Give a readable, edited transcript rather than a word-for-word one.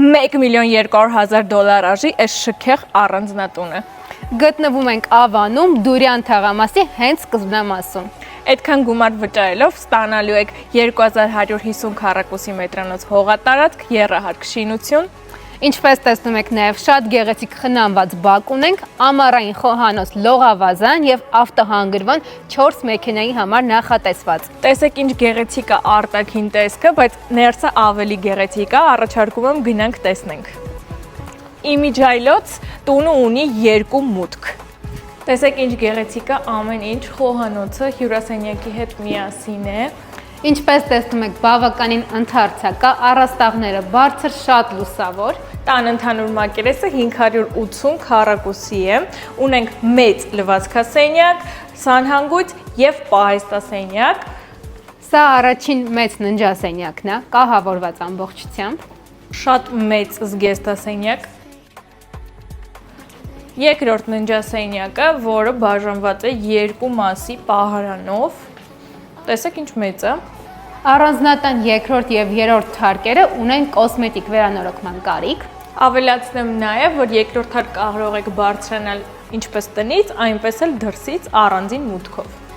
$1,200,000 արժի այս շքեղ առանձնատունը։ Գտնվում ենք Ավանում, Դուրյան թաղամասի հենց սկզբնամասում։ Այդքան գումար վճարելով ստանալու եք 2150 քառակուսի մետրանոց հողատարածք, եռահարկ շինություն։ Ինչպես տեսնում եք, նաև շատ գեղեցիկ խնամված բակ ունենք, ամառային խոհանոց լողավազան եւ ավտոհանգրվան 4 մեքենայի համար նախատեսված։ Տեսեք ինչ գեղեցիկ է արտաքին տեսքը, բայց ներսը ավելի գեղեցիկ է, առաջարկում եմ գնանք տեսնենք։ Իմիջայլոց տունը ունի 2 մուտք։ Տեսեք ինչ գեղեցիկ է ամեն ինչ, խոհանոցը հյուրասենյակի հետ միասին է։ Ինչպես տեսնում եք, բավականին ընդարձակ է, առաստաղները բարձր, շատ լուսավոր։ Տան ընդհանուր մակերեսը 580 քառակուսի է, ունենք մեծ լվացքասենյակ, սանհանգույց եւ պահեստասենյակ։ Սա առաջին մեծ ննջասենյակն է, կահավորված ամբողջությամբ։ Շատ մեծ զգեստասենյակ։ Երկրորդ ննջասենյակը, որը բաժանված է 2 մասի պահարանով։ Տեսեք ինչ մեծ է։ Առանձնատան երկրորդ եւ երրորդ թարկերը ունեն կոսմետիկ վերանորոգման կարիք։ Ավելացնեմ նաև, որ երկրորդ հարկ կարող եք բարձրանալ ինչպես տնից, այնպես էլ դրսից առանձին մուտքով։